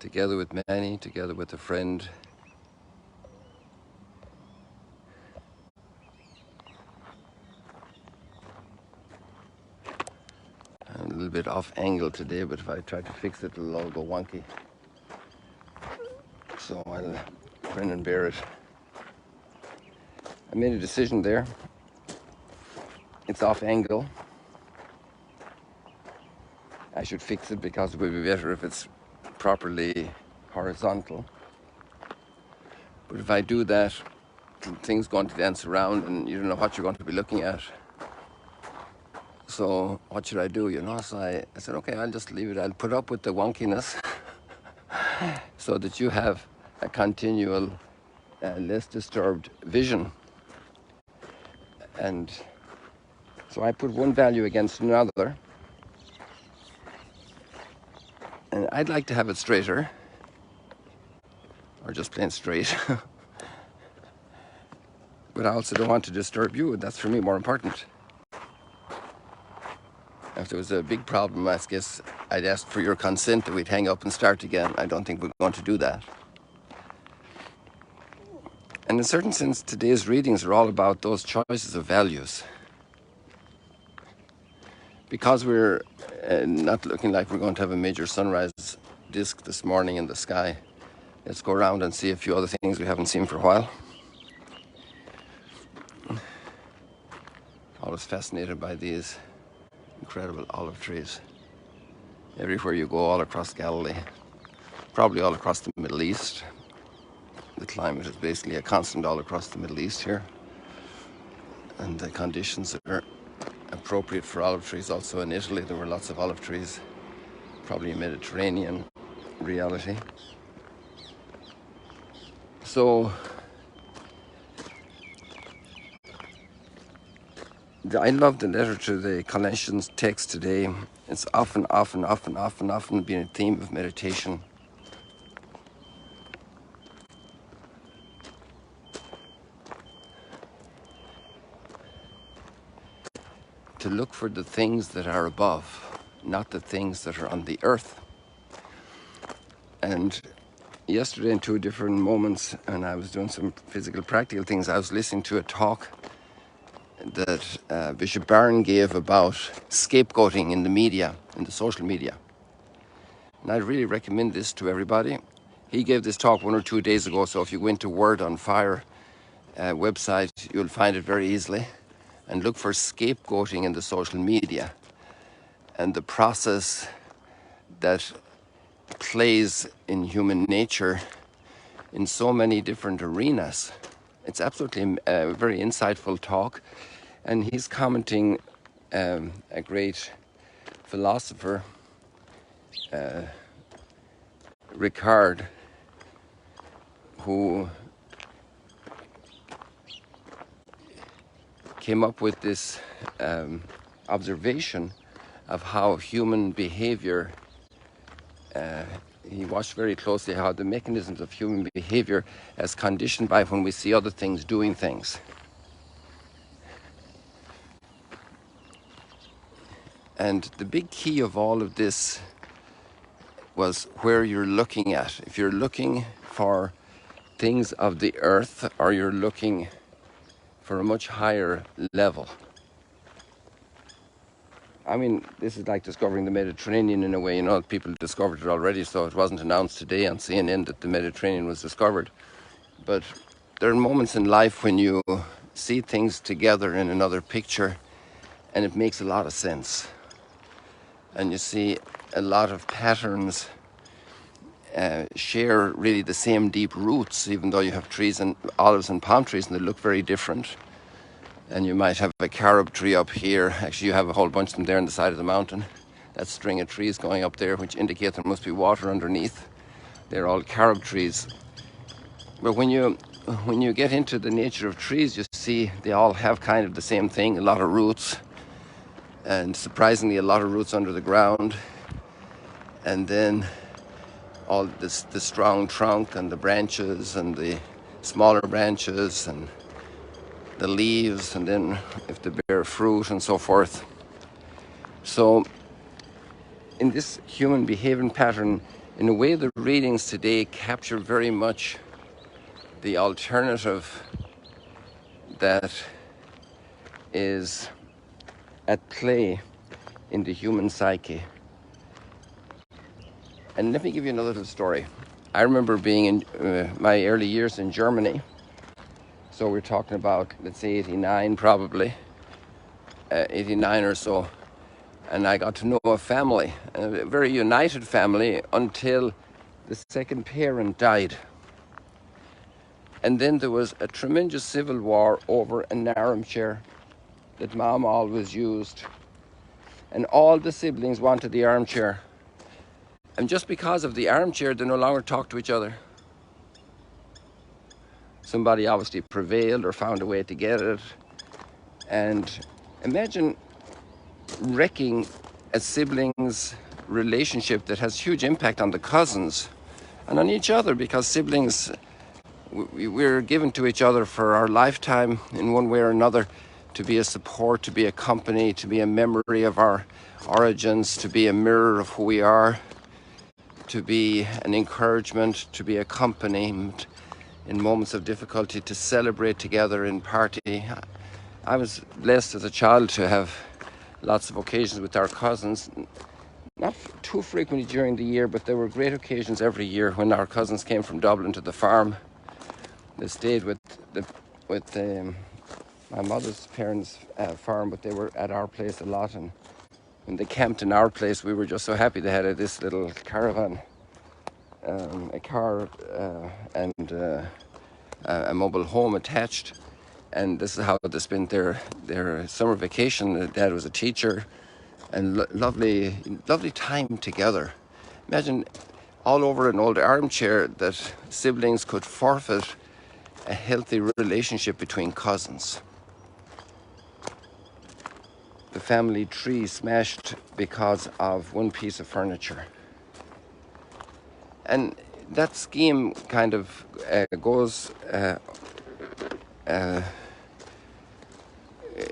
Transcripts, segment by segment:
together with many, together with a friend. I'm a little bit off angle today, but if I try to fix it, it'll all go wonky. So I'll grin and bear it. I made a decision there. It's off angle. I should fix it because it would be better if it's properly horizontal. But if I do that, things going to dance around and you don't know what you're going to be looking at. So what should I do, you know? So I said, okay, I'll just leave it. I'll put up with the wonkiness so that you have a continual, less disturbed vision. And so I put one value against another. And I'd like to have it straighter, or just plain straight. But I also don't want to disturb you. That's for me more important. If there was a big problem, I guess I'd ask for your consent that we'd hang up and start again. I don't think we're going to do that. And in a certain sense, today's readings are all about those choices of values. Because we're not looking like we're going to have a major sunrise disk this morning in the sky, let's go around and see a few other things we haven't seen for a while. Always fascinated by these incredible olive trees. Everywhere you go, all across Galilee, probably all across the Middle East. The climate is basically a constant all across the Middle East here. And the conditions are appropriate for olive trees. Also in Italy, there were lots of olive trees, probably a Mediterranean reality. So I love the letter to the Colossians text today. It's often been a theme of meditation. To look for the things that are above, not the things that are on the earth. And yesterday in two different moments, and I was doing some physical practical things, I was listening to a talk that Bishop Barron gave about scapegoating in the media, in the social media. And I really recommend this to everybody. He gave this talk 1 or 2 days ago, so if you go into Word on Fire website, you'll find it very easily. And look for scapegoating in the social media and the process that plays in human nature in so many different arenas. It's absolutely a very insightful talk. And he's commenting a great philosopher, Ricard, who came up with this observation of how human behavior, he watched very closely how the mechanisms of human behavior as conditioned by when we see other things doing things. And the big key of all of this was where you're looking at. If you're looking for things of the earth, or you're looking for a much higher level. I mean, this is like discovering the Mediterranean in a way. You know, people discovered it already, so it wasn't announced today on CNN that the Mediterranean was discovered. But there are moments in life when you see things together in another picture, and it makes a lot of sense. And you see a lot of patterns share really the same deep roots, even though you have trees and olives and palm trees, and they look very different. And you might have a carob tree up here. Actually, you have a whole bunch of them there on the side of the mountain. That string of trees going up there, which indicate there must be water underneath. They're all carob trees. But when you get into the nature of trees, you see they all have kind of the same thing, a lot of roots. And surprisingly, a lot of roots under the ground. And then all this, the strong trunk and the branches and the smaller branches and the leaves, and then if they bear fruit and so forth. So in this human behaving pattern, In a way, the readings today capture very much the alternative that is at play in the human psyche. And let me give you another little story. I remember being in my early years in Germany. So we're talking about, let's say, 89 probably, 89 or so. And I got to know a family, a very united family, until the second parent died. And then there was a tremendous civil war over an armchair that Mom always used. And all the siblings wanted the armchair. And just because of the armchair, they no longer talked to each other. Somebody obviously prevailed or found a way to get it. And imagine wrecking a sibling's relationship that has huge impact on the cousins and on each other, because siblings, we're given to each other for our lifetime in one way or another, to be a support, to be a company, to be a memory of our origins, to be a mirror of who we are, to be an encouragement, to be accompaniment in moments of difficulty, to celebrate together in party. I was blessed as a child to have lots of occasions with our cousins, not too frequently during the year, but there were great occasions every year when our cousins came from Dublin to the farm. They stayed with my mother's parents' farm, but they were at our place a lot. And when they camped in our place, we were just so happy they had this little caravan, a car, and a mobile home attached. And this is how they spent their summer vacation. Dad was a teacher, and lovely time together. Imagine all over an old armchair that siblings could forfeit a healthy relationship between cousins. The family tree smashed because of one piece of furniture. And that scheme kind of goes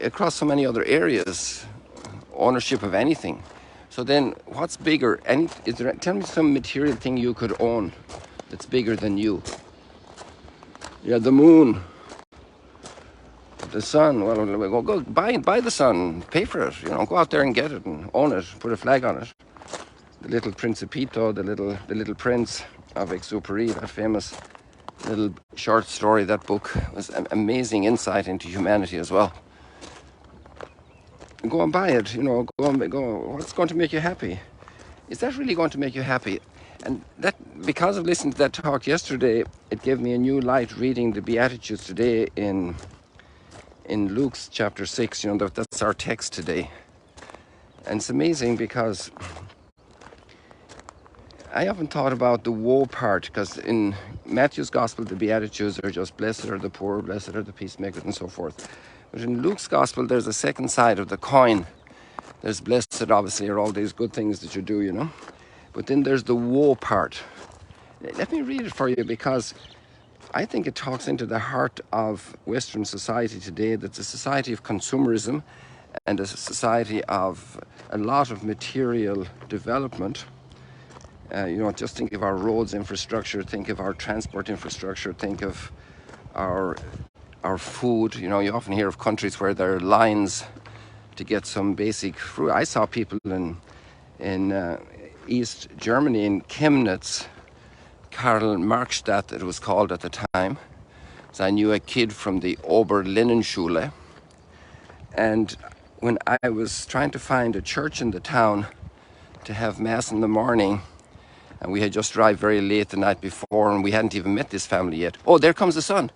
across so many other areas, ownership of anything. So then what's bigger? Tell me some material thing you could own that's bigger than you. Yeah, the moon, the sun. Well, go buy the sun, pay for it. Go out there and get it and own it, put a flag on it. The Little Principito, the little prince of Exupery, that famous little short story. That book was an amazing insight into humanity as well. Go and buy it. Go. What's going to make you happy? Is that really going to make you happy? And that, because of listening to that talk yesterday, it gave me a new light reading the Beatitudes today in Luke's chapter 6. That's our text today. And it's amazing because I often thought about the woe part, because in Matthew's gospel, the Beatitudes are just blessed are the poor, blessed are the peacemakers, and so forth. But in Luke's gospel, there's a second side of the coin. There's blessed, obviously, are all these good things that you do. But then there's the woe part. Let me read it for you, because I think it talks into the heart of Western society today. That's a society of consumerism and a society of a lot of material development. Just think of our roads infrastructure, think of our transport infrastructure, think of our food. You often hear of countries where there are lines to get some basic fruit. I saw people in East Germany, in Chemnitz, Karl Marxstadt it was called at the time. So I knew a kid from the Oberlinnenschule, and when I was trying to find a church in the town to have mass in the morning, and we had just arrived very late the night before, and we hadn't even met this family yet. Oh, there comes the sun.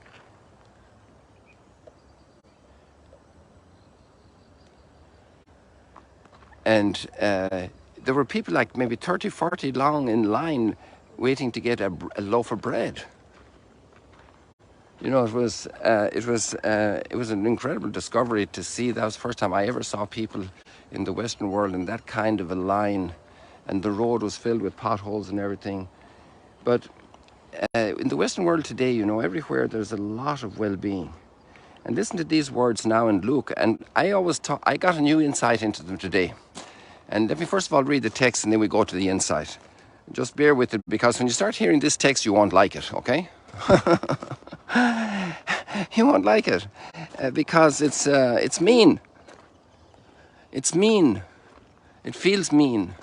And there were people like maybe 30, 40 long in line waiting to get a loaf of bread. It was an incredible discovery to see. That was the first time I ever saw people in the Western world in that kind of a line, and the road was filled with potholes and everything. But in the Western world today, everywhere there's a lot of well-being. And listen to these words now in Luke, and I got a new insight into them today. And let me first of all read the text, and then we go to the insight. Just bear with it, because when you start hearing this text, you won't like it, okay? You won't like it because it's mean. It's mean. It feels mean.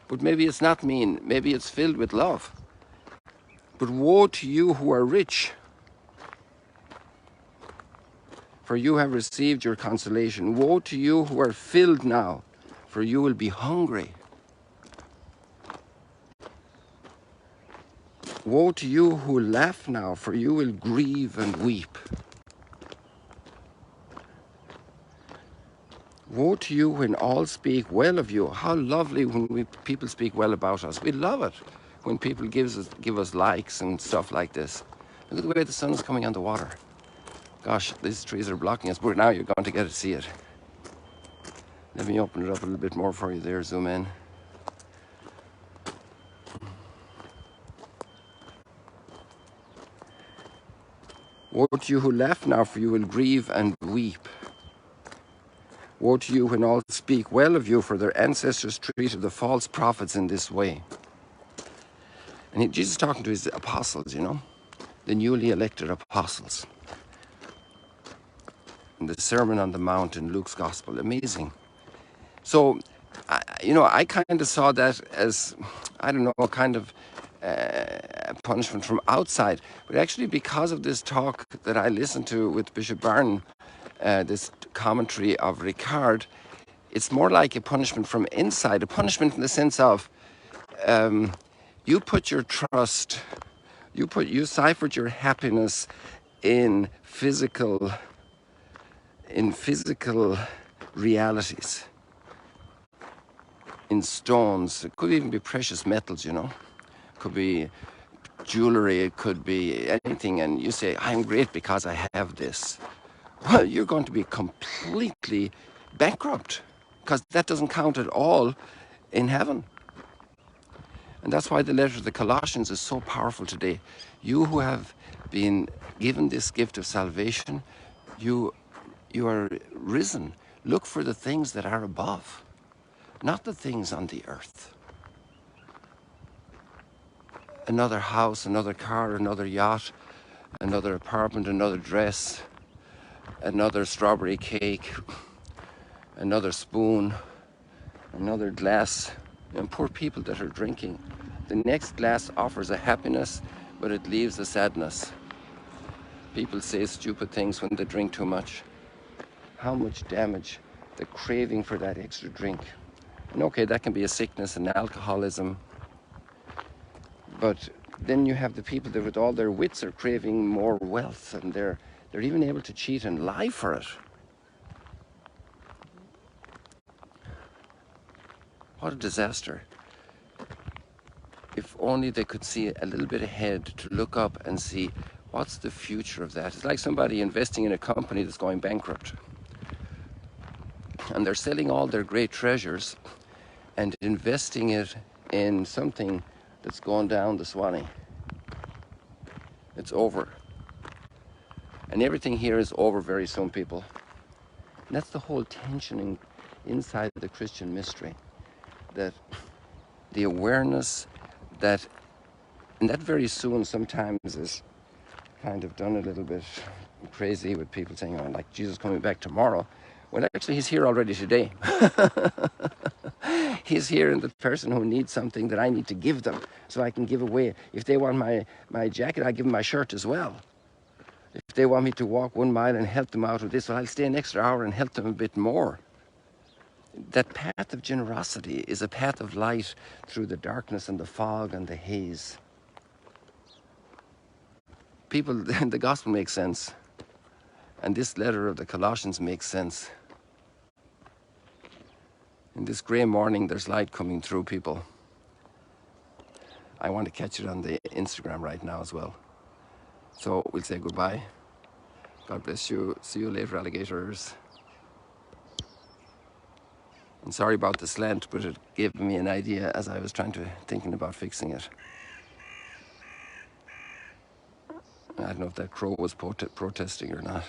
But maybe it's not mean. Maybe it's filled with love. But woe to you who are rich, for you have received your consolation. Woe to you who are filled now, for you will be hungry. Woe to you who laugh now, for you will grieve and weep. Woe to you when all speak well of you. How lovely when people speak well about us. We love it when people give us likes and stuff like this. Look at the way the sun is coming on the water. Gosh, these trees are blocking us, but now you're going to get to see it. Let me open it up a little bit more for you there, zoom in. Woe to you who laugh now, for you will grieve and weep. Woe to you when all speak well of you, for their ancestors treated the false prophets in this way. And Jesus is talking to his apostles, you know, the newly elected apostles. In the Sermon on the Mount in Luke's Gospel, amazing. So, I kind of saw that as, I don't know, kind of punishment from outside. But actually, because of this talk that I listened to with Bishop Barron, this commentary of Ricard, it's more like a punishment from inside, a punishment in the sense of you put your trust, you ciphered your happiness in physical realities, in stones. It could even be precious metals, you know. It could be jewelry, it could be anything, and you say, I'm great because I have this. Well, you're going to be completely bankrupt, because that doesn't count at all in heaven. And that's why the letter to the Colossians is so powerful today. You who have been given this gift of salvation, you are risen. Look for the things that are above, not the things on the earth. Another house, another car, another yacht, another apartment, another dress, another strawberry cake, another spoon, another glass. And poor people that are drinking. The next glass offers a happiness, but it leaves a sadness. People say stupid things when they drink too much. How much damage the craving for that extra drink. And okay, that can be a sickness and alcoholism. But then you have the people that with all their wits are craving more wealth, and they're even able to cheat and lie for it. What a disaster. If only they could see a little bit ahead, to look up and see what's the future of that. It's like somebody investing in a company that's going bankrupt. And they're selling all their great treasures and investing it in something that's going down the Swanee. It's over. And everything here is over very soon, people. And that's the whole tension inside the Christian mystery. That the awareness that, and that very soon sometimes is kind of done a little bit crazy with people saying, oh, like Jesus coming back tomorrow. Well, actually, he's here already today. He's here in the person who needs something that I need to give them, so I can give away. If they want my jacket, I give them my shirt as well. If they want me to walk 1 mile and help them out with this, well, I'll stay an extra hour and help them a bit more. That path of generosity is a path of light through the darkness and the fog and the haze. People, the gospel makes sense. And this letter of the Colossians makes sense. In this grey morning, there's light coming through, people. I want to catch it on the Instagram right now as well. So we'll say goodbye. God bless you. See you later, alligators. And sorry about the slant, but it gave me an idea as I was thinking about fixing it. I don't know if that crow was protesting or not.